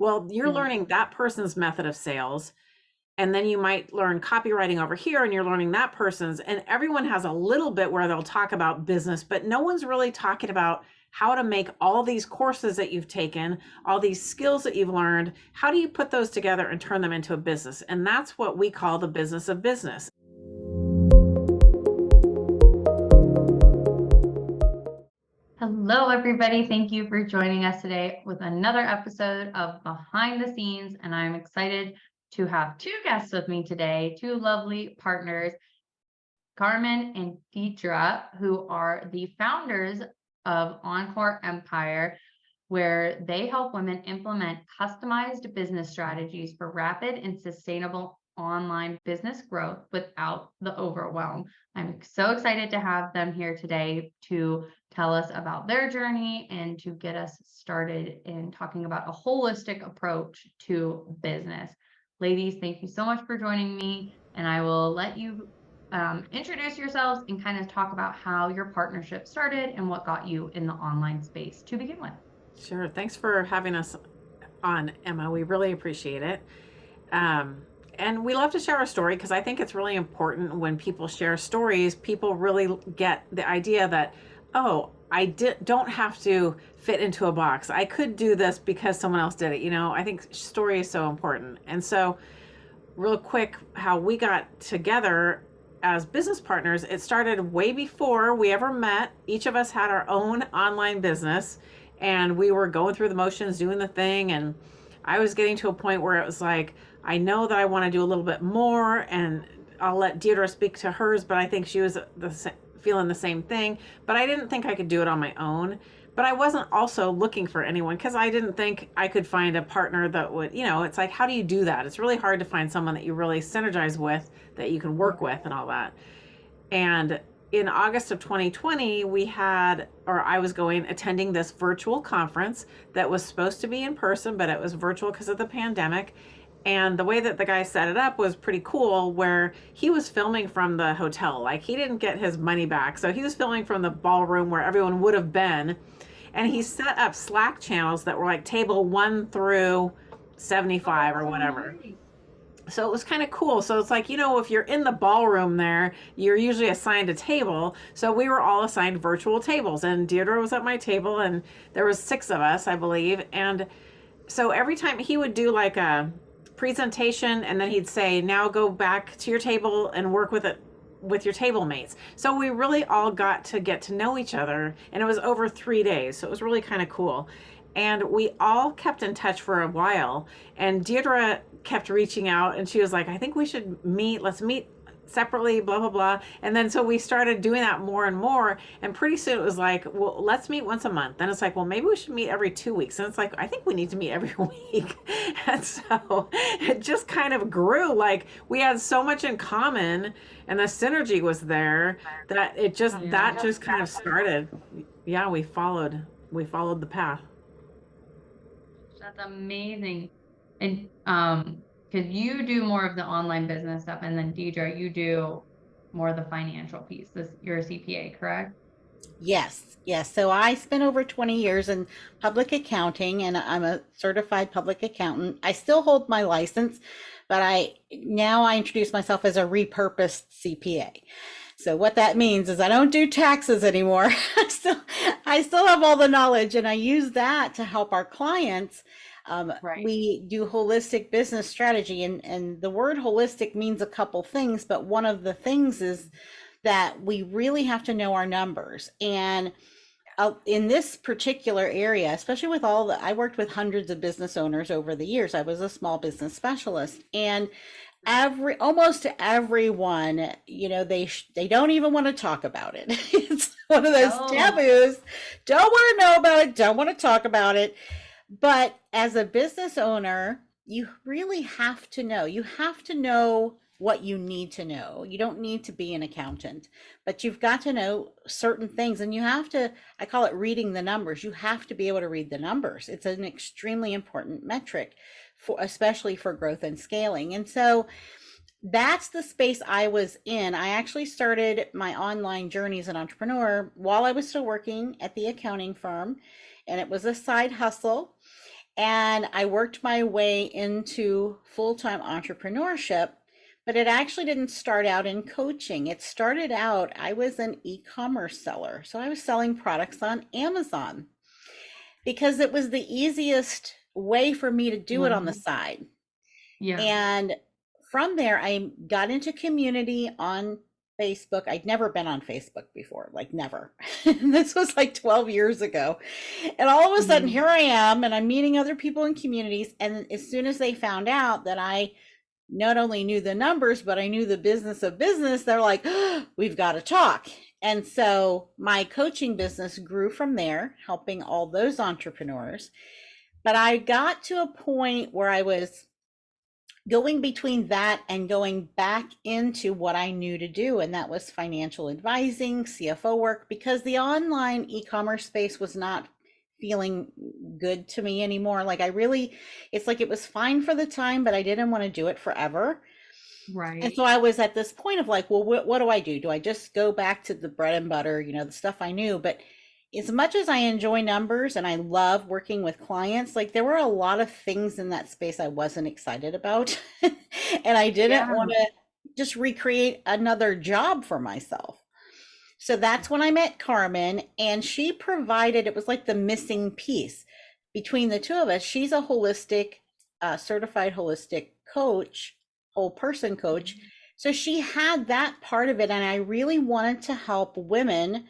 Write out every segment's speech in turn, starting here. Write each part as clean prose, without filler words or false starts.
Well, you're learning that person's method of sales. And then you might learn copywriting over here and you're learning that person's, and everyone has a little bit where they'll talk about business, but no one's really talking about how to make all these courses that you've taken, all these skills that you've learned. How do you put those together and turn them into a business? And that's what we call the business of business. Hello, everybody. Thank you for joining us today with another episode of Behind the Scenes. And I'm excited to have two guests with me today, two lovely partners, Carmen and Deirdre, who are the founders of Encore Empire, where they help women implement customized business strategies for rapid and sustainable online business growth without the overwhelm. I'm so excited to have them here today to tell us about their journey and to get us started in talking about a holistic approach to business. Ladies, thank you so much for joining me, and I will let you introduce yourselves and kind of talk about how your partnership started and what got you in the online space to begin with. Sure. Thanks for having us on, Emma. We really appreciate it. And we love to share our story because I think it's really important when people share stories, people really get the idea that, oh, don't have to fit into a box. I could do this because someone else did it. I think story is so important. And so real quick, how we got together as business partners, it started way before we ever met. Each of us had our own online business and we were going through the motions, doing the thing. And I was getting to a point where it was like, I know that I want to do a little bit more, and I'll let Deirdre speak to hers, but I think she was feeling the same thing. But I didn't think I could do it on my own. But I wasn't also looking for anyone because I didn't think I could find a partner that would, it's like, how do you do that? It's really hard to find someone that you really synergize with, that you can work with and all that. And in August of 2020, I was attending this virtual conference that was supposed to be in person, but it was virtual because of the pandemic. And the way that the guy set it up was pretty cool, where he was filming from the hotel. Like, he didn't get his money back. So he was filming from the ballroom where everyone would have been. And he set up Slack channels that were like table 1 through 75 or whatever. So it was kind of cool. So it's like, if you're in the ballroom there, you're usually assigned a table. So we were all assigned virtual tables, and Deirdre was at my table, and there was 6 of us, I believe. And so every time he would do like a presentation, and then he'd say, now go back to your table and work with it with your table mates. So we really all got to know each other, and it was over 3 days. So it was really kind of cool. And we all kept in touch for a while, and Deirdre kept reaching out, and she was like, I think we should meet. Let's meet separately, blah, blah, blah. And then so we started doing that more and more. And pretty soon it was like, well, let's meet once a month. Then it's like, well, maybe we should meet every 2 weeks. And it's like, I think we need to meet every week. And so it just kind of grew. Like, we had so much in common, and the synergy was there, that that just kind of started. Yeah, we followed the path. That's amazing. And because you do more of the online business stuff, and then Deirdre, you do more of the financial piece. You're a CPA, correct? Yes, yes. So I spent over 20 years in public accounting, and I'm a certified public accountant. I still hold my license, but I introduce myself as a repurposed CPA. So what that means is I don't do taxes anymore. I still have all the knowledge, and I use that to help our clients. Right. We do holistic business strategy, and the word holistic means a couple things, but one of the things is that we really have to know our numbers. And in this particular area, especially with I worked with hundreds of business owners over the years. I was a small business specialist, and almost everyone, they don't even want to talk about it. It's one of those taboos. Don't want to know about it. Don't want to talk about it. But as a business owner, you really have to know. You have to know what you need to know. You don't need to be an accountant, but you've got to know certain things, and you have to, I call it reading the numbers. You have to be able to read the numbers. It's an extremely important metric, especially for growth and scaling. And so that's the space I was in. I actually started my online journey as an entrepreneur while I was still working at the accounting firm, and it was a side hustle. And I worked my way into full-time entrepreneurship, but it actually didn't start out in coaching. It started out, I was an e-commerce seller. So I was selling products on Amazon because it was the easiest way for me to do it on the side. Yeah. And from there, I got into community on Facebook. I'd never been on Facebook before, like never. This was like 12 years ago. And all of a sudden, here I am, and I'm meeting other people in communities. And as soon as they found out that I not only knew the numbers, but I knew the business of business, they're like, oh, we've got to talk. And so my coaching business grew from there, helping all those entrepreneurs. But I got to a point where I was going between that and going back into what I knew to do, and that was financial advising, CFO work, because the online e-commerce space was not feeling good to me anymore. Like it's like it was fine for the time, but I didn't want to do it forever. Right. And so I was at this point of like, well, what do I do? Do I just go back to the bread and butter, the stuff I knew? But as much as I enjoy numbers and I love working with clients, like there were a lot of things in that space I wasn't excited about. And I didn't want to just recreate another job for myself. So that's when I met Carmen, and she provided, it was like the missing piece between the two of us. She's a holistic, certified holistic coach, whole person coach. So she had that part of it. And I really wanted to help women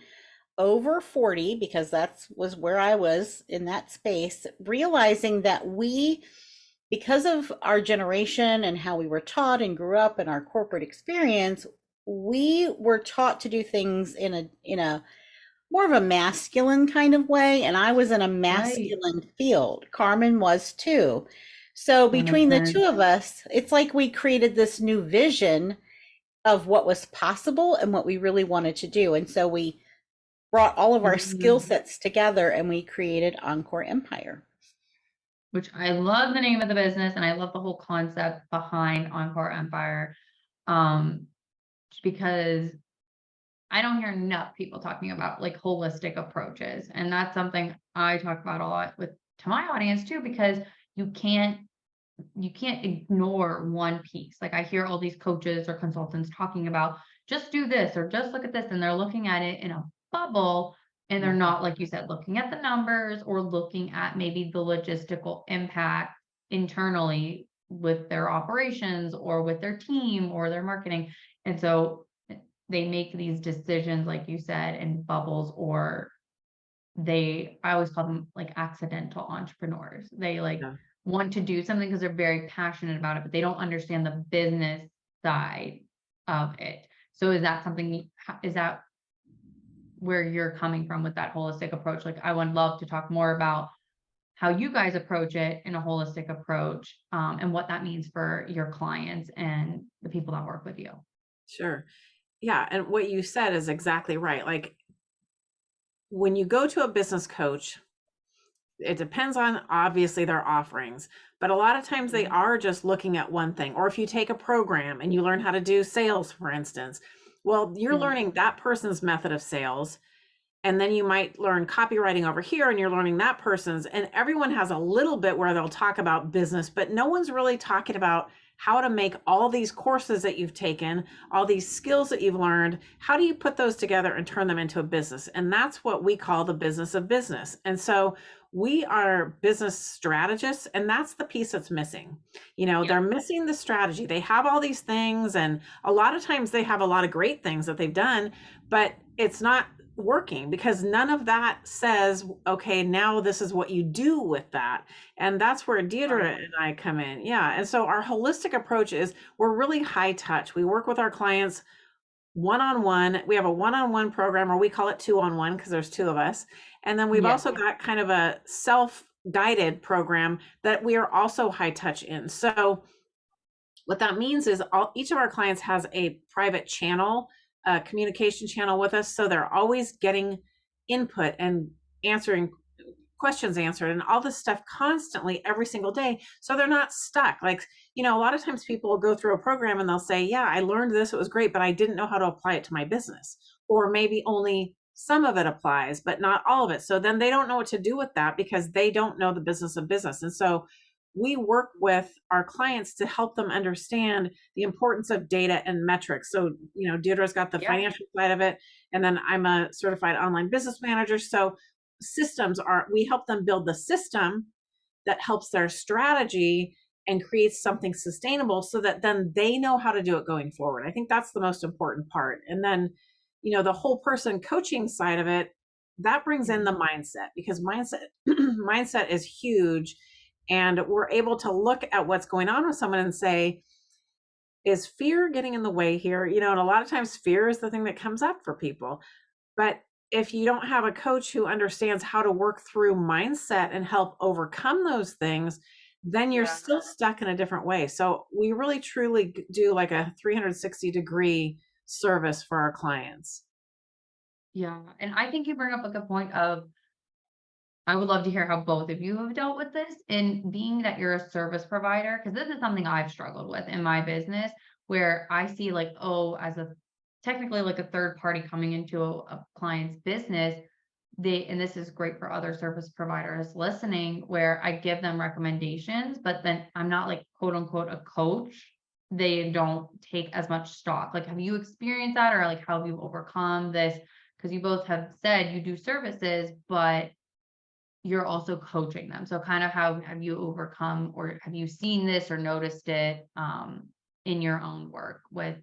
over 40, because that was where I was in that space, realizing that because of our generation and how we were taught and grew up in our corporate experience, we were taught to do things in a more of a masculine kind of way. And I was in a masculine field. Carmen was too. So between the two of us, it's like we created this new vision of what was possible and what we really wanted to do. And so we brought all of our skill sets together and we created Encore Empire. Which I love the name of the business, and I love the whole concept behind Encore Empire. Because I don't hear enough people talking about like holistic approaches. And that's something I talk about a lot to my audience too, because you can't ignore one piece. Like I hear all these coaches or consultants talking about just do this or just look at this, and they're looking at it in a bubble, and they're not, like you said, looking at the numbers or looking at maybe the logistical impact internally with their operations or with their team or their marketing. And so they make these decisions, like you said, in bubbles, or I always call them like accidental entrepreneurs. They want to do something because they're very passionate about it, but they don't understand the business side of it. So is that where you're coming from with that holistic approach? Like I would love to talk more about how you guys approach it in a holistic approach, and what that means for your clients and the people that work with you. Sure. Yeah. And what you said is exactly right. Like when you go to a business coach, it depends on obviously their offerings, but a lot of times they are just looking at one thing. Or if you take a program and you learn how to do sales, for instance, well, you're learning that person's method of sales. And then you might learn copywriting over here, and you're learning that person's, and everyone has a little bit where they'll talk about business, but no one's really talking about how to make all these courses that you've taken, all these skills that you've learned, how do you put those together and turn them into a business? And that's what we call the business of business. And so we are business strategists, and that's the piece that's missing. They're missing the strategy. They have all these things, and a lot of times they have a lot of great things that they've done, but it's not working because none of that says, okay, now this is what you do with that. And that's where Deirdre and I come in. Yeah. And so our holistic approach is we're really high touch. We work with our clients one-on-one. We have a one-on-one program, or we call it 2-on-1 because there's two of us. And then we've also got kind of a self-guided program that we are also high touch in. So what that means is each of our clients has a private channel, communication channel with us. So they're always getting input and answering questions answered and all this stuff constantly every single day. So they're not stuck. Like, a lot of times people will go through a program and they'll say, yeah, I learned this, it was great, but I didn't know how to apply it to my business. Or maybe only some of it applies, but not all of it. So then they don't know what to do with that because they don't know the business of business. And so we work with our clients to help them understand the importance of data and metrics. So, Deirdre's got the financial side of it, and then I'm a certified online business manager. So we help them build the system that helps their strategy and creates something sustainable so that then they know how to do it going forward. I think that's the most important part. And then, the whole person coaching side of it, that brings in the mindset, because mindset is huge. And we're able to look at what's going on with someone and say, is fear getting in the way here? And a lot of times fear is the thing that comes up for people. But if you don't have a coach who understands how to work through mindset and help overcome those things, then you're still stuck in a different way. So we really truly do like a 360-degree service for our clients. Yeah. And I think you bring up a good point of, I would love to hear how both of you have dealt with this, and being that you're a service provider, because this is something I've struggled with in my business, where I see like, as a technically like a third party coming into a client's business, and this is great for other service providers listening, where I give them recommendations, but then I'm not like quote unquote a coach. They don't take as much stock. Like, have you experienced that, or like how have you overcome this? Because you both have said you do services, but you're also coaching them. So kind of how have you overcome, or have you seen this or noticed it in your own work with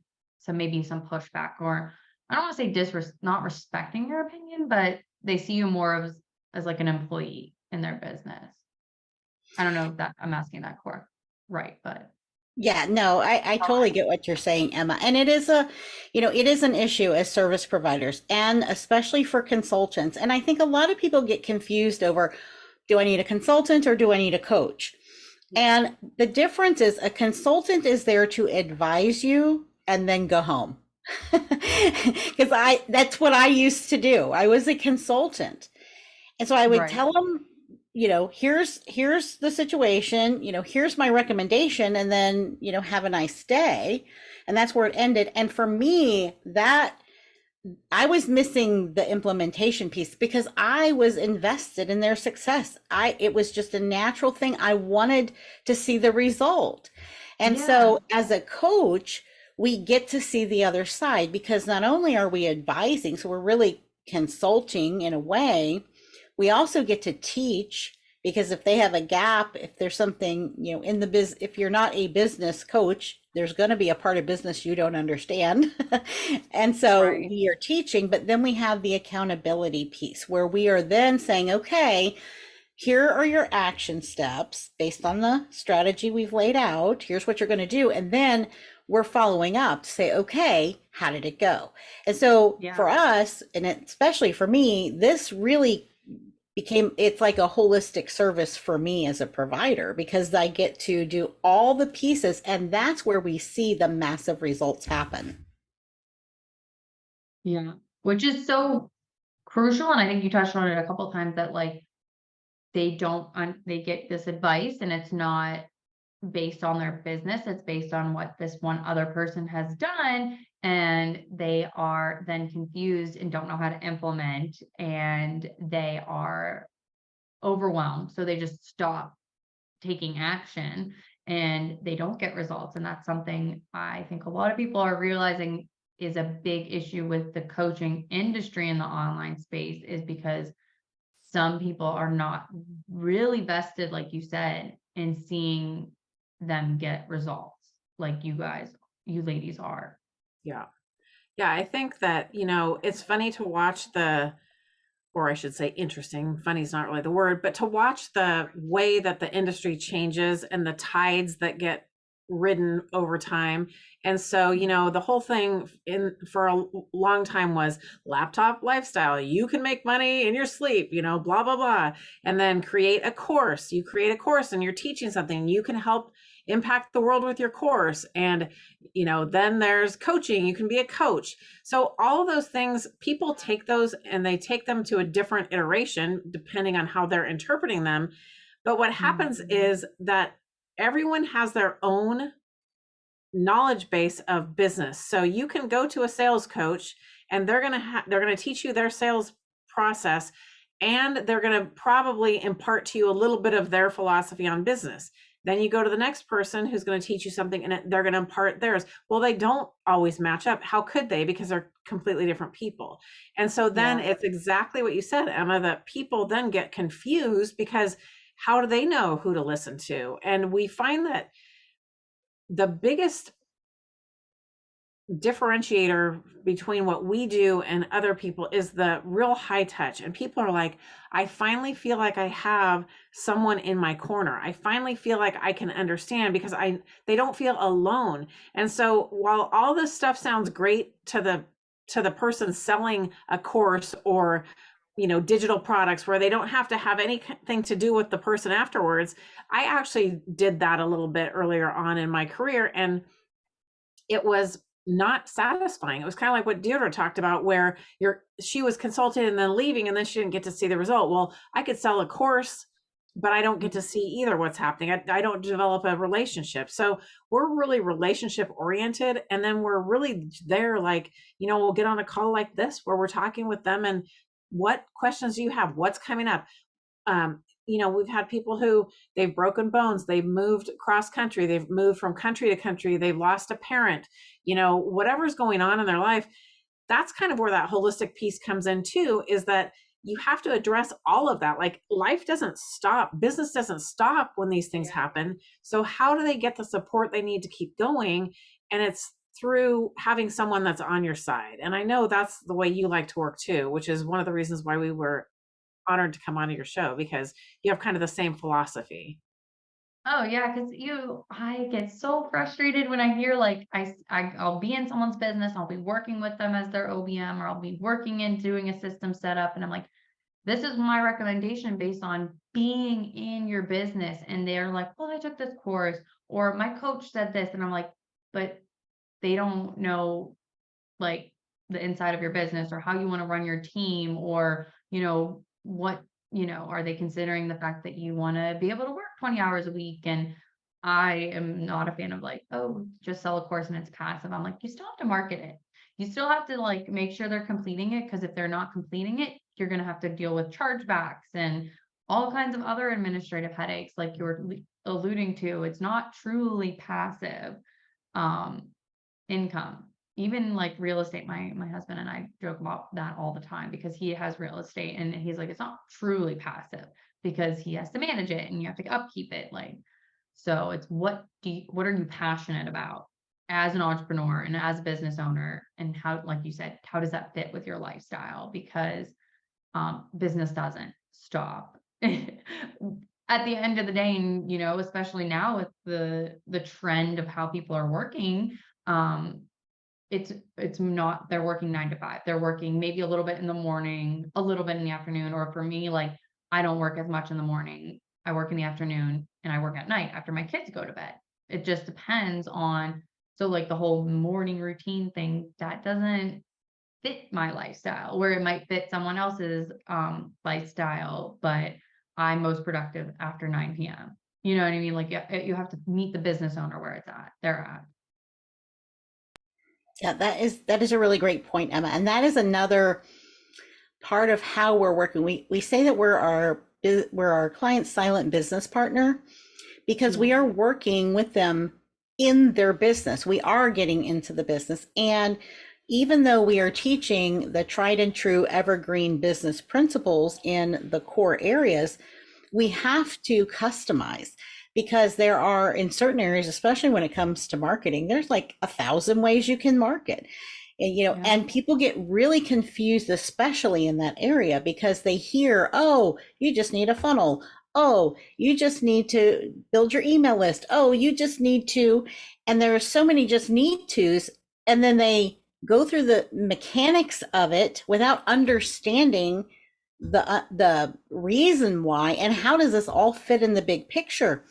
maybe some pushback, or I don't want to say not respecting your opinion, but they see you more as like an employee in their business. I don't know if that I'm asking that correct, right? But yeah, no, I totally get what you're saying, Emma. And it is it is an issue as service providers, and especially for consultants. And I think a lot of people get confused over, do I need a consultant or do I need a coach? And the difference is, a consultant is there to advise you and then go home. Because that's what I used to do. I was a consultant. And so I would tell them, here's the situation, here's my recommendation, and then, have a nice day. And that's where it ended. And for me, that I was missing the implementation piece, because I was invested in their success. It was just a natural thing. I wanted to see the result. And so as a coach, we get to see the other side, because not only are we advising, so we're really consulting in a way, we also get to teach, because if they have a gap, if there's something, in the business, if you're not a business coach, there's going to be a part of business you don't understand. And so we are teaching, but then we have the accountability piece, where we are then saying, okay, here are your action steps based on the strategy we've laid out. Here's what you're going to do. And then we're following up to say, okay, how did it go? And so for us, and especially for me, this really it's like a holistic service for me as a provider, because I get to do all the pieces, and that's where we see the massive results happen. Yeah, which is so crucial. And I think you touched on it a couple of times, that like they get this advice and it's not based on their business, it's based on what this one other person has done, and they are then confused and don't know how to implement, and they are overwhelmed, so they just stop taking action and they don't get results. And that's something I think a lot of people are realizing is a big issue with the coaching industry in the online space, is because some people are not really vested, like you said, in seeing them get results like you ladies are. Yeah. I think that, it's funny to watch or I should say interesting, funny is not really the word, but to watch the way that the industry changes and the tides that get ridden over time. And so, the whole thing for a long time was laptop lifestyle. You can make money in your sleep, blah, blah, blah. And then you create a course and you're teaching something. You can help impact the world with your course. And, then there's coaching. You can be a coach. So all of those things, people take those and they take them to a different iteration depending on how they're interpreting them. But what happens is that everyone has their own knowledge base of business. So you can go to a sales coach and they're going to teach you their sales process, and they're going to probably impart to you a little bit of their philosophy on business. Then you go to the next person who's going to teach you something, and they're going to impart theirs. Well, they don't always match up. How could they? Because they're completely different people. And so then it's exactly what you said, Emma, that people then get confused because how do they know who to listen to? And we find that the biggest differentiator between what we do and other people is the real high touch. And people are like, I finally feel like I have someone in my corner. I finally feel like I can understand because they don't feel alone. And so while all this stuff sounds great to the person selling a course or digital products where they don't have to have anything to do with the person afterwards, I actually did that a little bit earlier on in my career, and it was not satisfying. It was kind of like what Deirdre talked about, where she was consulting and then leaving, and then she didn't get to see the result. Well, I could sell a course, but I don't get to see either what's happening. I don't develop a relationship. So we're really relationship oriented. And then we're really there, like, we'll get on a call like this where we're talking with them, and what questions do you have? What's coming up? We've had people who they've broken bones, they've moved cross country, they've moved from country to country, they've lost a parent, whatever's going on in their life. That's kind of where that holistic piece comes in too, is that you have to address all of that. Like, life doesn't stop, business doesn't stop when these things happen. So how do they get the support they need to keep going? And it's through having someone that's on your side. And I know that's the way you like to work too, which is one of the reasons why we were honored to come onto your show, because you have kind of the same philosophy. Oh yeah, because I get so frustrated when I hear like I'll be in someone's business, I'll be working with them as their OBM, or I'll be working and doing a system setup, and I'm like, this is my recommendation based on being in your business, and they're like, well, I took this course, or my coach said this, and I'm like, but they don't know like the inside of your business or how you want to run your team, or what are they considering the fact that you want to be able to work 20 hours a week? And I am not a fan of like, oh, just sell a course and it's passive. I'm like, you still have to market it. You still have to like make sure they're completing it, because if they're not completing it, you're going to have to deal with chargebacks and all kinds of other administrative headaches like you were alluding to. It's not truly passive income. Even like real estate, my husband and I joke about that all the time, because he has real estate and he's like, it's not truly passive because he has to manage it and you have to upkeep it. Like, so it's what are you passionate about as an entrepreneur and as a business owner, and how, like you said, how does that fit with your lifestyle? Because business doesn't stop. At the end of the day, and especially now with the trend of how people are working, it's not, they're working 9 to 5. They're working maybe a little bit in the morning, a little bit in the afternoon. Or for me, like, I don't work as much in the morning. I work in the afternoon, and I work at night after my kids go to bed. It just depends on, so like the whole morning routine thing, that doesn't fit my lifestyle, where it might fit someone else's lifestyle, but I'm most productive after 9 p.m. You know what I mean? Like, you have to meet the business owner where they're at. Yeah, that is a really great point, Emma. And that is another part of how we're working. We say that we're our client's silent business partner, because we are working with them in their business. We are getting into the business. And even though we are teaching the tried and true evergreen business principles in the core areas, we have to customize. Because there are, in certain areas, especially when it comes to marketing, there's like 1,000 ways you can market. And, and people get really confused, especially in that area, because they hear, oh, you just need a funnel. Oh, you just need to build your email list. Oh, you just need to, and there are so many just need tos. And then they go through the mechanics of it without understanding the reason why, and how does this all fit in the big picture.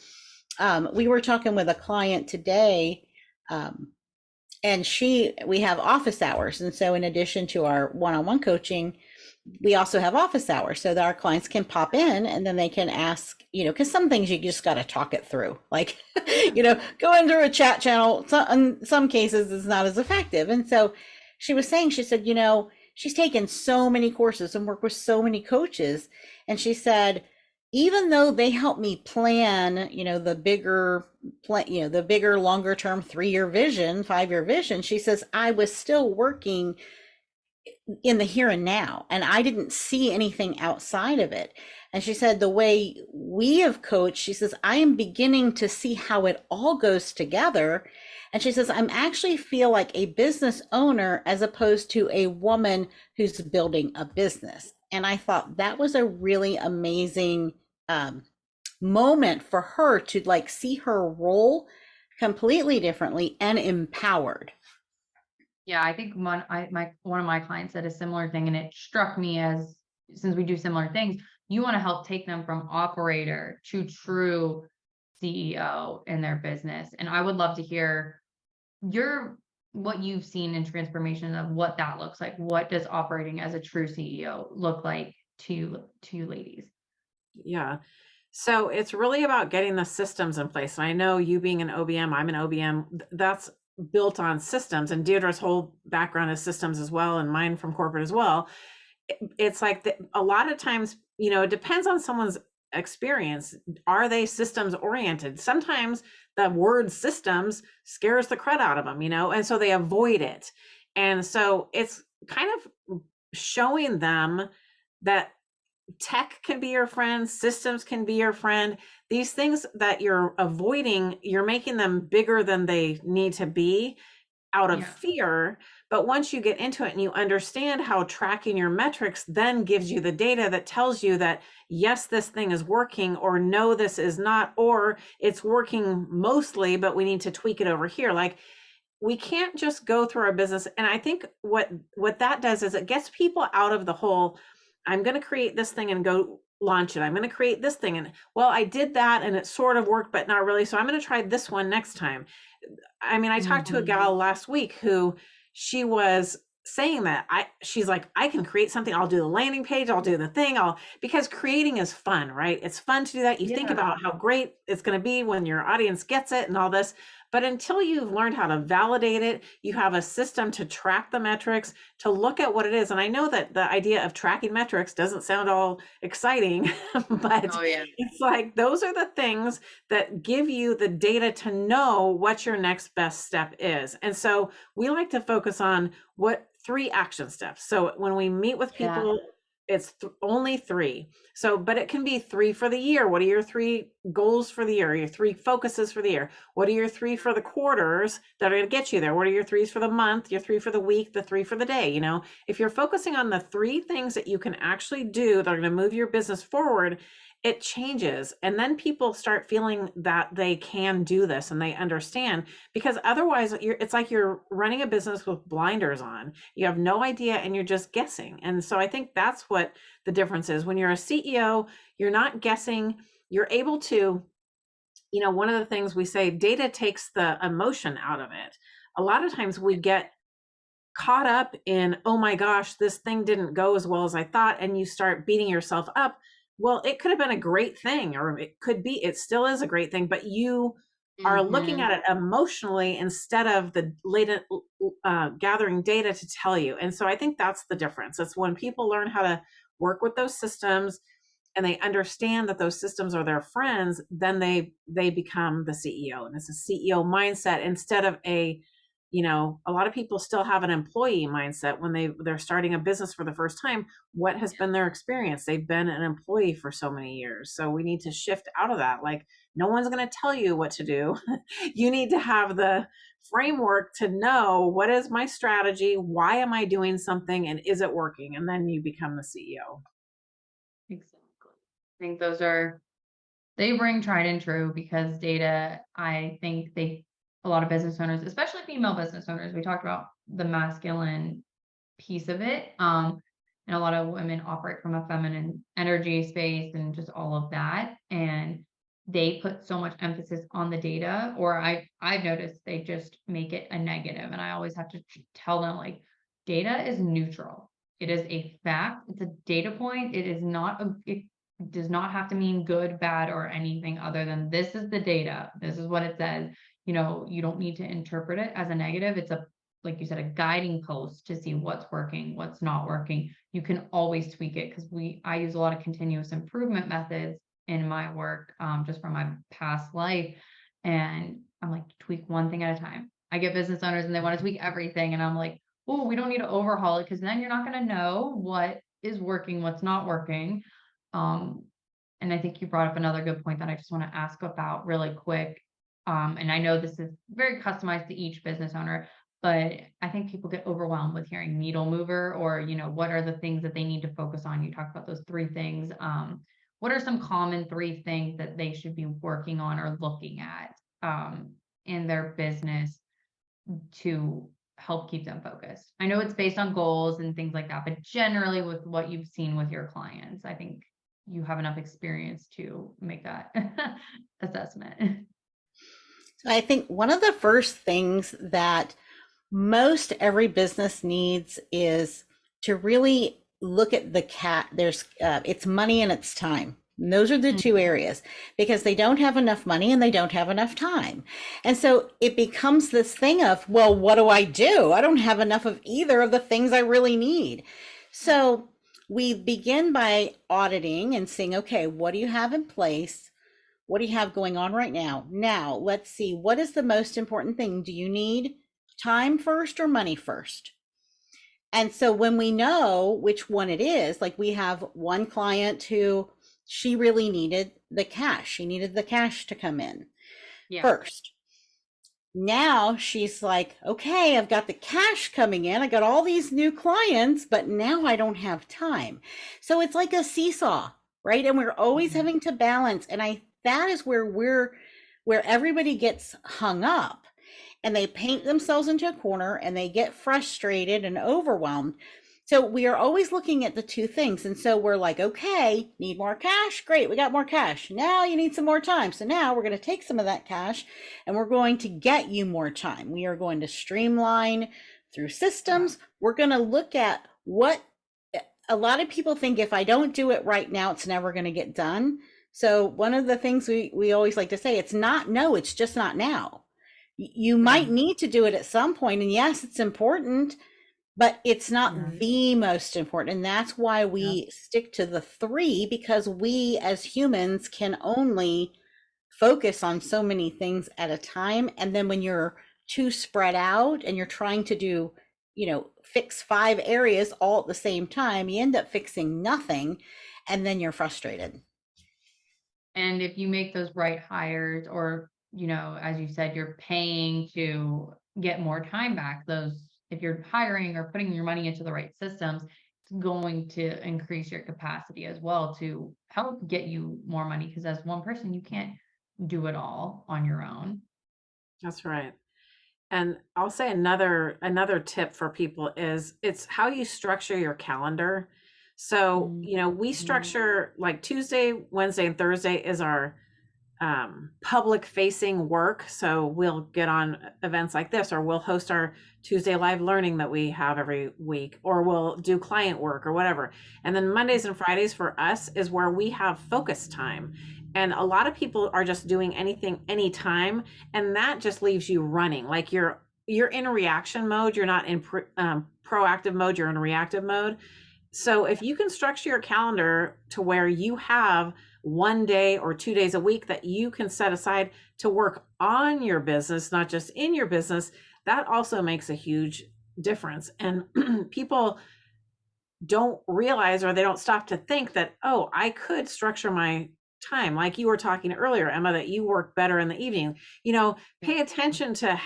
We were talking with a client today, and we have office hours. And so in addition to our one-on-one coaching, we also have office hours so that our clients can pop in, and then they can ask, because some things you just got to talk it through, like, going through a chat channel. So in some cases it's not as effective. And so she was saying, she said, she's taken so many courses and worked with so many coaches. And she said, even though they help me plan, the bigger, longer term 3-year vision, 5-year vision, she says, I was still working in the here and now, and I didn't see anything outside of it. And she said, the way we have coached, she says, I am beginning to see how it all goes together. And she says, I'm actually feel like a business owner as opposed to a woman who's building a business. And I thought that was a really amazing moment for her to like see her role completely differently and empowered. Yeah, I think one of my clients said a similar thing, and it struck me as, since we do similar things, you want to help take them from operator to true CEO in their business. And I would love to hear what you've seen in transformation of what that looks like. What does operating as a true CEO look like to you ladies? Yeah. So it's really about getting the systems in place. And I know you being an OBM, I'm an OBM, that's built on systems, and Deirdre's whole background is systems as well, and mine from corporate as well. It's like a lot of times, it depends on someone's experience. Are they systems oriented? Sometimes the word systems scares the crud out of them, and so they avoid it. And so it's kind of showing them that tech can be your friend, systems can be your friend. These things that you're avoiding, you're making them bigger than they need to be out of fear. But once you get into it and you understand how tracking your metrics then gives you the data that tells you that, yes, this thing is working, or no, this is not, or it's working mostly, but we need to tweak it over here. Like, we can't just go through our business. And I think what that does is it gets people out of the whole, I'm going to create this thing and go launch it. I'm going to create this thing. And well, I did that and it sort of worked, but not really. So I'm going to try this one next time. I mean, I talked to a gal last week who she was saying that she's like, I can create something. I'll do the landing page. I'll do the thing. Because creating is fun, right? It's fun to do that. You think about how great it's going to be when your audience gets it and all this. But until you've learned how to validate it, you have a system to track the metrics, to look at what it is. And I know that the idea of tracking metrics doesn't sound all exciting, but it's like, those are the things that give you the data to know what your next best step is. And so we like to focus on what 3 action steps. So when we meet with people, it's only 3. So, but it can be 3 for the year. What are your 3 goals for the year? Your 3 focuses for the year? What are your 3 for the quarters that are going to get you there? What are your 3s for the month? Your 3 for the week, the 3 for the day? If you're focusing on the 3 things that you can actually do that are going to move your business forward, it changes. And then people start feeling that they can do this and they understand, because otherwise it's like you're running a business with blinders on. You have no idea and you're just guessing. And so I think that's what the difference is. When you're a CEO, you're not guessing. You're able to, one of the things we say, data takes the emotion out of it. A lot of times we get caught up in, oh my gosh, this thing didn't go as well as I thought. And you start beating yourself up. Well, it could have been a great thing, or it still is a great thing, but you are looking at it emotionally instead of the latent gathering data to tell you. And so I think that's the difference. It's when people learn how to work with those systems and they understand that those systems are their friends, then they become the CEO. And it's a CEO mindset instead of a lot of people still have an employee mindset when they're starting a business for the first time. What has been their experience? They've been an employee for so many years. So we need to shift out of that. Like, no one's going to tell you what to do. You need to have the framework to know, what is my strategy? Why am I doing something? And is it working? And then you become the CEO. Exactly. I think they bring tried and true, because data, I think a lot of business owners, especially female business owners, we talked about the masculine piece of it. And a lot of women operate from a feminine energy space and just all of that. And they put so much emphasis on the data, or I've noticed they just make it a negative. And I always have to tell them, like, data is neutral. It is a fact. It's a data point. It does not have to mean good, bad, or anything other than, this is the data. This is what it says. You don't need to interpret it as a negative. It's like you said, a guiding post to see what's working, what's not working, you can always tweak it. Because I use a lot of continuous improvement methods in my work, just from my past life. And I'm like, tweak one thing at a time. I get business owners and they want to tweak everything. And I'm like, oh, we don't need to overhaul it, because then you're not going to know what is working, what's not working. And I think you brought up another good point that I just want to ask about really quick. And I know this is very customized to each business owner, but I think people get overwhelmed with hearing needle mover, or, what are the things that they need to focus on? You talked about those 3 things. What are some common 3 things that they should be working on or looking at in their business to help keep them focused? I know it's based on goals and things like that, but generally with what you've seen with your clients, I think you have enough experience to make that assessment. So I think one of the first things that most every business needs is to really look at it's money and it's time. And those are the 2 areas, because they don't have enough money and they don't have enough time. And so it becomes this thing of, well, what do? I don't have enough of either of the things I really need. So we begin by auditing and seeing, okay, what do you have in place? What do you have going on right now? Now, let's see, what is the most important thing? Do you need time first or money first? And so when we know which one it is, like we have one client who she really needed the cash. She needed the cash to come in first. Now she's like, okay, I've got the cash coming in. I got all these new clients, but now I don't have time. So it's like a seesaw, right? And we're always having to balance. And that is where everybody gets hung up, and they paint themselves into a corner and they get frustrated and overwhelmed. So we are always looking at the 2 things. And so we're like, okay, need more cash? Great, we got more cash. Now you need some more time. So now we're going to take some of that cash and we're going to get you more time. We are going to streamline through systems. We're going to look at what a lot of people think, if I don't do it right now, it's never going to get done. So one of the things we always like to say, it's just not now. You might need to do it at some point, and yes, it's important, but it's not the most important. And that's why we stick to the 3, because we as humans can only focus on so many things at a time. And then when you're too spread out and you're trying to do, fix 5 areas all at the same time, you end up fixing nothing, and then you're frustrated. And if you make those right hires, or as you said, you're paying to get more time back, if you're hiring or putting your money into the right systems, it's going to increase your capacity as well to help get you more money, because as one person, you can't do it all on your own. That's right. And I'll say another tip for people is it's how you structure your calendar. So, we structure like Tuesday, Wednesday, and Thursday is our public facing work. So we'll get on events like this, or we'll host our Tuesday live learning that we have every week, or we'll do client work or whatever. And then Mondays and Fridays for us is where we have focus time. And a lot of people are just doing anything, anytime. And that just leaves you running. Like you're in reaction mode. You're not in proactive mode. You're in reactive mode. So if you can structure your calendar to where you have 1 day or 2 days a week that you can set aside to work on your business, not just in your business, that also makes a huge difference. And people don't realize, or they don't stop to think that, oh, I could structure my time. Like you were talking earlier, Emma, that you work better in the evening. Pay attention to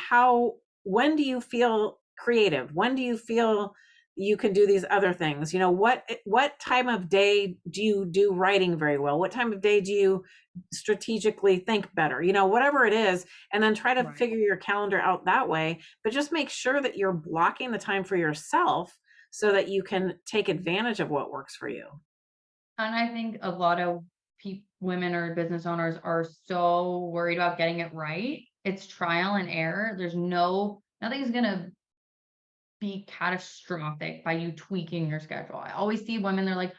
when do you feel creative? When do you feel you can do these other things? What time of day do you do writing very well? What time of day do you strategically think better? Whatever it is, and then try to figure your calendar out that way. But just make sure that you're blocking the time for yourself so that you can take advantage of what works for you. And I think a lot of women or business owners are so worried about getting it right. It's trial and error. Nothing's going to be catastrophic by you tweaking your schedule. I always see women, they're like,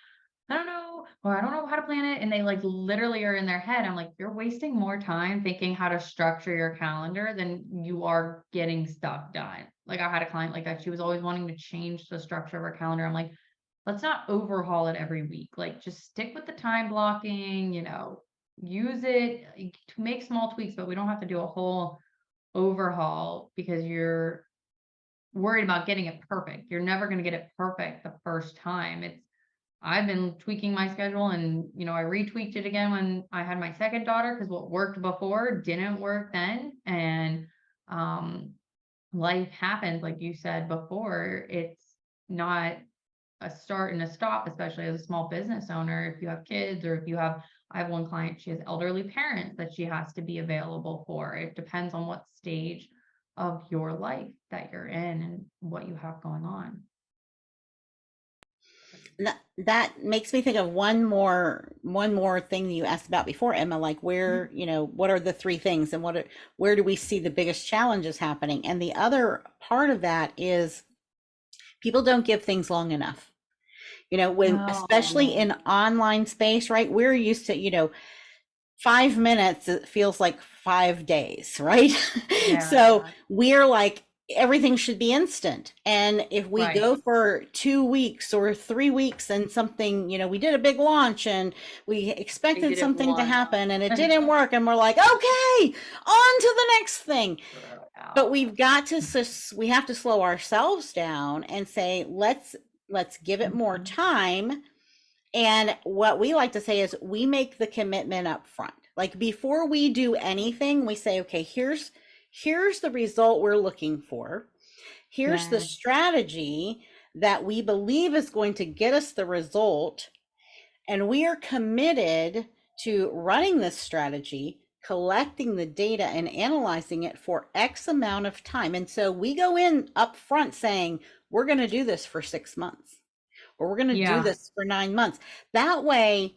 I don't know, or I don't know how to plan it. And they like literally are in their head. I'm like, you're wasting more time thinking how to structure your calendar than you are getting stuff done. Like I had a client like that. She was always wanting to change the structure of her calendar. I'm like, let's not overhaul it every week. Like just stick with the time blocking, use it to make small tweaks, but we don't have to do a whole overhaul because you're worried about getting it perfect. You're never going to get it perfect the first time. I've been tweaking my schedule, and I retweaked it again when I had my second daughter because what worked before didn't work then. And life happens, like you said before. It's not a start and a stop, especially as a small business owner. If you have kids, or I have one client, she has elderly parents that she has to be available for. It depends on what stage of your life that you're in and what you have going on. That makes me think of one more thing you asked about before, Emma, like where, what are the three things, and where do we see the biggest challenges happening? And the other part of that is people don't give things long enough. Especially in online space, right? We're used to, 5 minutes, it feels like 5 days, right? Yeah. So we're like, everything should be instant. And if we go for 2 weeks or 3 weeks and something, we did a big launch and we expected something to happen and it didn't work, and we're like, okay, on to the next thing. But we have to slow ourselves down and say, let's give it more time. And what we like to say is we make the commitment up front. Like before we do anything, we say, okay, here's the result we're looking for. Here's the strategy that we believe is going to get us the result. And we are committed to running this strategy, collecting the data and analyzing it for X amount of time. And so we go in up front saying, we're going to do this for 6 months, or we're going to do this for 9 months. That way,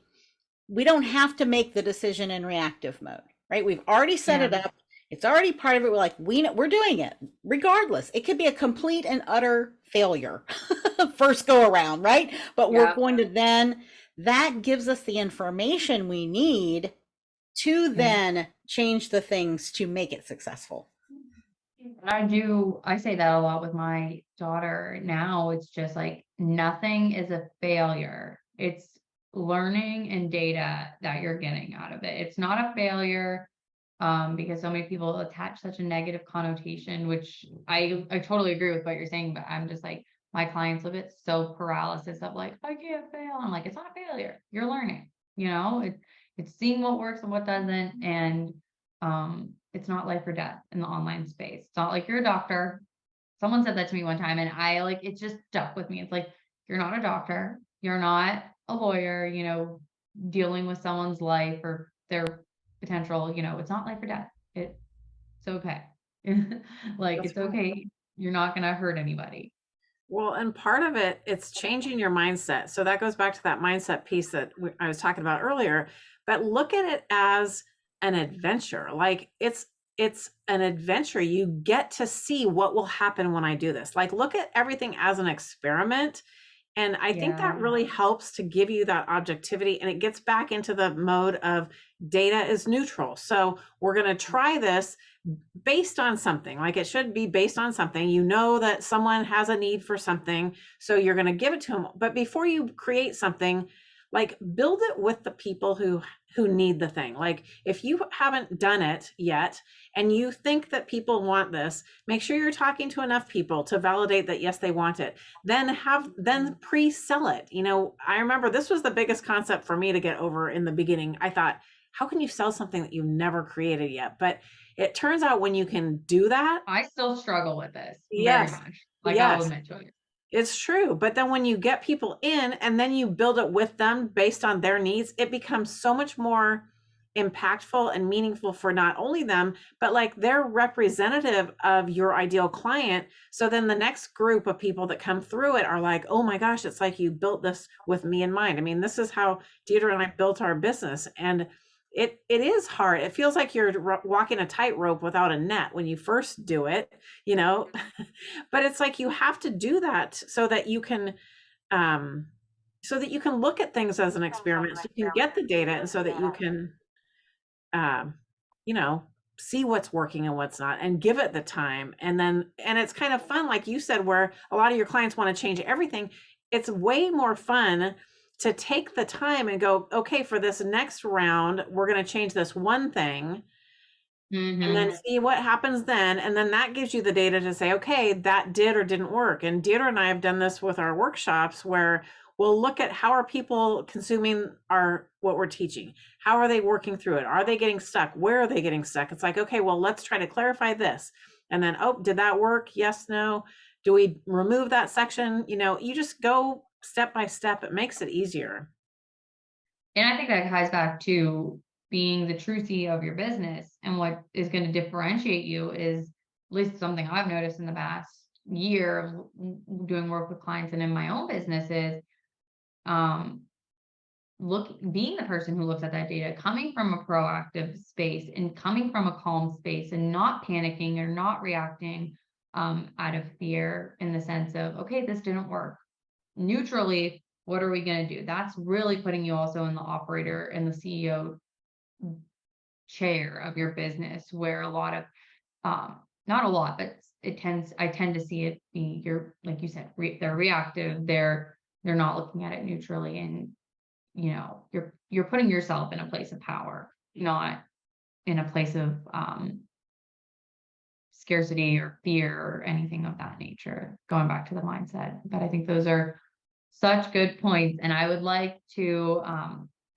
we don't have to make the decision in reactive mode, right? We've already set it up. It's already part of it. We're like, we're doing it regardless. It could be a complete and utter failure first go around, right? But we're going to that gives us the information we need to then change the things to make it successful. I say that a lot with my daughter now. It's just like, nothing is a failure. It's learning and data that you're getting out of it. It's not a failure, because so many people attach such a negative connotation, which I totally agree with what you're saying, but I'm just like, my clients live it so paralysis of like, I can't fail. I'm like, it's not a failure. You're learning, it's seeing what works and what doesn't. And it's not life or death in the online space. It's not like you're a doctor. Someone said that to me one time, and it just stuck with me. It's like, you're not a doctor. You're not a lawyer, dealing with someone's life or their potential, it's not life or death. It's okay. It's okay. You're not going to hurt anybody. Well, and part of it, it's changing your mindset. So that goes back to that mindset piece that I was talking about earlier, but look at it as an adventure. Like it's an adventure. You get to see what will happen when I do this. Like, look at everything as an experiment. And I think that really helps to give you that objectivity, and it gets back into the mode of data is neutral. So we're going to try this based on something. Like, it should be based on something. That someone has a need for something, so you're going to give it to them. But before you create something, like, build it with the people who need the thing. Like, if you haven't done it yet and you think that people want this, make sure you're talking to enough people to validate that yes, they want it. Then pre-sell it. I remember this was the biggest concept for me to get over in the beginning. I thought, how can you sell something that you've never created yet? But it turns out when you can do that, I still struggle with this very much. I'll admit to it. It's true. But then when you get people in and then you build it with them based on their needs, it becomes so much more impactful and meaningful for not only them, but like they're representative of your ideal client. So then the next group of people that come through it are like, oh my gosh, it's like you built this with me in mind. I mean, this is how Deirdre and I built our business. And it is hard. It feels like you're walking a tightrope without a net when you first do it, but it's like you have to do that so that you can so that you can look at things as an experiment, so you can get the data, and so that you can, you know, see what's working and what's not, and give it the time. And it's kind of fun, like you said, where a lot of your clients want to change everything. It's way more fun to take the time and go, okay, for this next round, we're going to change this one thing, and then see what happens then. And then that gives you the data to say, okay, that did or didn't work. And Deirdre and I have done this with our workshops, where we'll look at how are people consuming what we're teaching? How are they working through it? Are they getting stuck? Where are they getting stuck? It's like, okay, well, let's try to clarify this. And then, oh, did that work? Yes, no. Do we remove that section? You just go step by step. It makes it easier. And I think that ties back to being the true CEO of your business, and what is going to differentiate you is, at least something I've noticed in the past year of doing work with clients and in my own business, is being the person who looks at that data, coming from a proactive space and coming from a calm space, and not panicking or not reacting out of fear, in the sense of, okay, this didn't work. Neutrally, what are we going to do? That's really putting you also in the operator and the CEO chair of your business, where a lot of, not a lot, but I tend to see it be, like you said, they're reactive. They're not looking at it neutrally. And, you're putting yourself in a place of power, not in a place of, scarcity or fear or anything of that nature, going back to the mindset. But I think those are such good points. And I would like to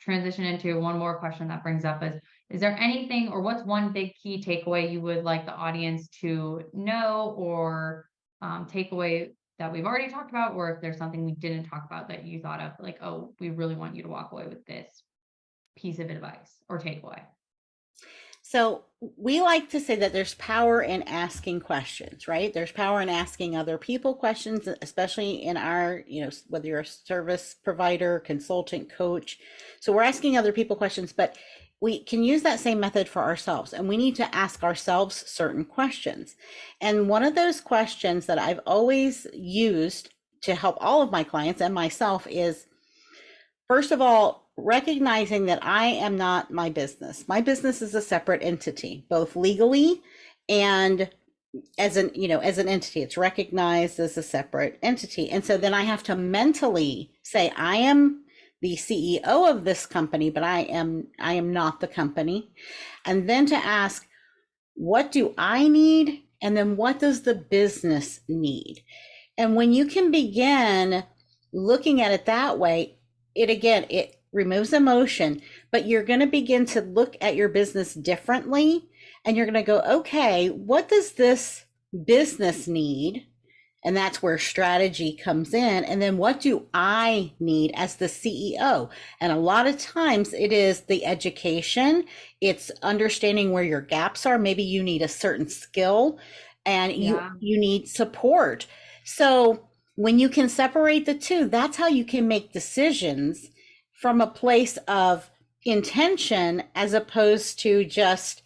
transition into one more question that brings up is there anything, or what's one big key takeaway you would like the audience to know, or takeaway that we've already talked about, or if there's something we didn't talk about that you thought of, like, oh, we really want you to walk away with this piece of advice or takeaway? So we like to say that there's power in asking questions, right? There's power in asking other people questions, especially in our, whether you're a service provider, consultant, coach. So we're asking other people questions, but we can use that same method for ourselves, and we need to ask ourselves certain questions. And one of those questions that I've always used to help all of my clients and myself is, first of all, recognizing that I am not my business. My business is a separate entity, both legally and as an entity. It's recognized as a separate entity. And so then I have to mentally say, I am the CEO of this company, but I am not the company. And then to ask, what do I need? And then what does the business need? And when you can begin looking at it that way, it removes emotion, but you're going to begin to look at your business differently, and you're going to go, okay, what does this business need? And that's where strategy comes in. And then what do I need as the CEO? And a lot of times it is the education. It's understanding where your gaps are. Maybe you need a certain skill, and you need support. So when you can separate the two, that's how you can make decisions from a place of intention, as opposed to just,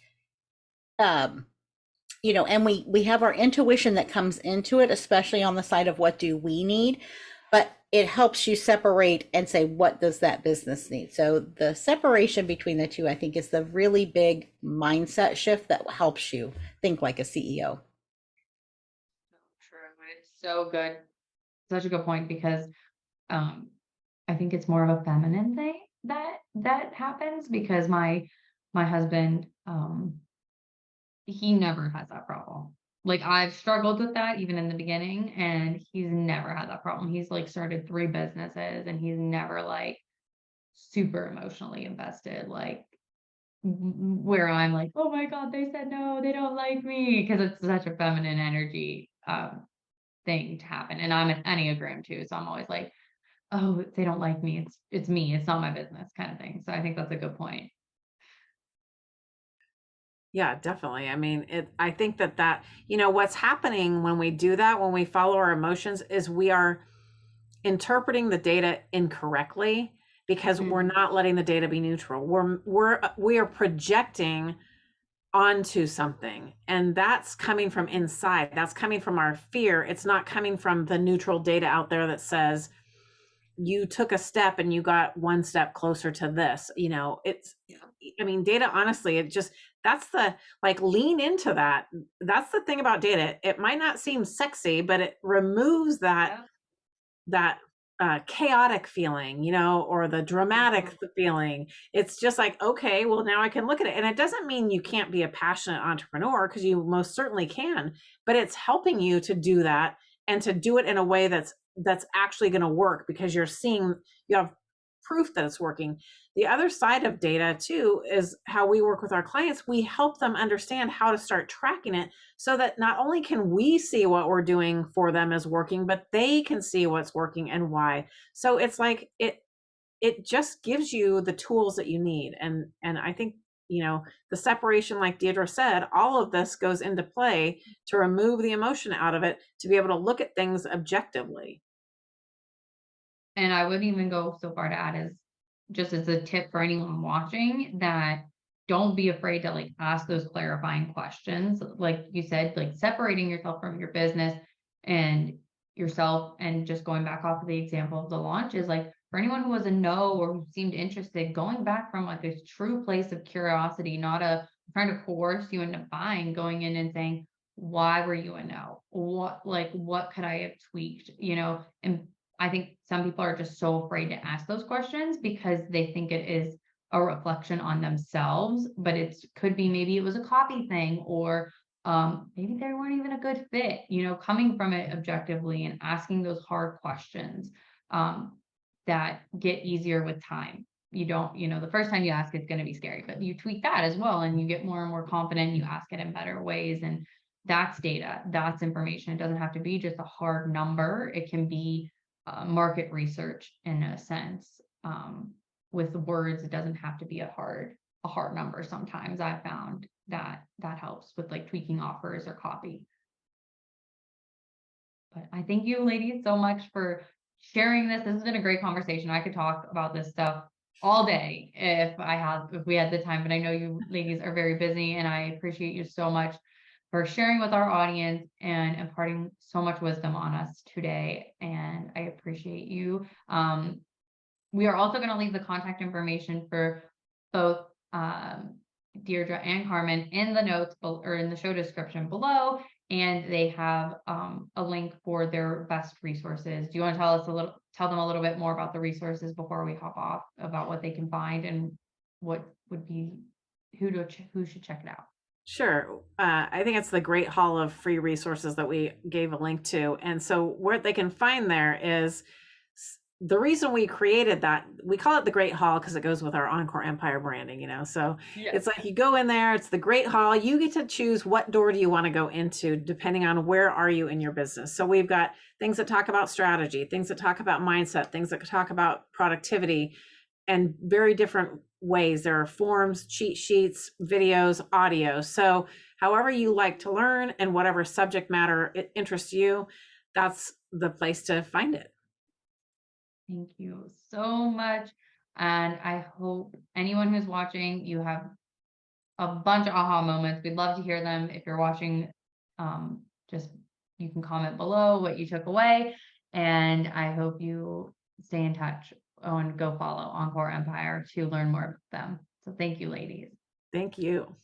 and we have our intuition that comes into it, especially on the side of what do we need, but it helps you separate and say, what does that business need? So the separation between the two, I think, is the really big mindset shift that helps you think like a CEO. True. It's so good. Such a good point, because I think it's more of a feminine thing that happens, because my husband, he never has that problem. Like, I've struggled with that even in the beginning, and he's never had that problem. He's like started 3 businesses, and he's never like super emotionally invested, like where I'm like, oh my God, they said no, they don't like me, because it's such a feminine energy thing to happen. And I'm an Enneagram too, so I'm always like, oh, they don't like me. It's me. It's not my business, kind of thing. So I think that's a good point. Yeah, definitely. I mean, I think that, what's happening when we do that, when we follow our emotions, is we are interpreting the data incorrectly, because we're not letting the data be neutral. We are projecting onto something, and that's coming from inside. That's coming from our fear. It's not coming from the neutral data out there that says, you took a step and you got one step closer to this. I mean, data, honestly, that's the, like, lean into that. That's the thing about data. It might not seem sexy, but it removes that chaotic feeling, or the dramatic feeling. It's just like, okay, well, now I can look at it. And it doesn't mean you can't be a passionate entrepreneur, because you most certainly can, but it's helping you to do that and to do it in a way that's actually going to work, because you have proof that it's working. The other side of data too is how we work with our clients. We help them understand how to start tracking it, so that not only can we see what we're doing for them is working, but they can see what's working and why. So it's like it just gives you the tools that you need. And I think, the separation, like Deirdre said, all of this goes into play to remove the emotion out of it, to be able to look at things objectively. And I wouldn't even go so far to add, as just as a tip for anyone watching, that don't be afraid to like ask those clarifying questions. Like you said, like separating yourself from your business and yourself, and just going back off of the example of the launch, is like, for anyone who was a no or who seemed interested, going back from like a true place of curiosity, not a trying to coerce you into buying, going in and saying, why were you a no? What could I have tweaked? And I think some people are just so afraid to ask those questions because they think it is a reflection on themselves, but could be, maybe it was a copy thing, or maybe they weren't even a good fit, coming from it objectively and asking those hard questions that get easier with time. You don't, the first time you ask, it's going to be scary, but you tweak that as well, and you get more and more confident, you ask it in better ways. And that's data, that's information. It doesn't have to be just a hard number. It can be market research in a sense. With words, it doesn't have to be a hard number. Sometimes I've found that helps with like tweaking offers or copy. But I thank you ladies so much for sharing this. This has been a great conversation. I could talk about this stuff all day if we had the time, but I know you ladies are very busy, and I appreciate you so much for sharing with our audience and imparting so much wisdom on us today. And I appreciate you. We are also going to leave the contact information for both Deirdre and Carmen in the notes or in the show description below. And they have a link for their best resources. Do you want to tell them a little bit more about the resources before we hop off, about what they can find and what would be, who should check it out? Sure. I think it's the great haul of free resources that we gave a link to. And so where they can find there is, the reason we created that, we call it the Great Hall because it goes with our Encore Empire branding, so yes. It's like you go in there, it's the Great Hall. You get to choose what door do you want to go into, depending on where are you in your business. So we've got things that talk about strategy, things that talk about mindset, things that talk about productivity, and very different ways. There are forms, cheat sheets, videos, audio. So however you like to learn and whatever subject matter interests you, that's the place to find it. Thank you so much. And I hope anyone who's watching, you have a bunch of aha moments. We'd love to hear them. If you're watching, you can comment below what you took away. And I hope you stay in touch and go follow Encore Empire to learn more about them. So thank you, ladies. Thank you.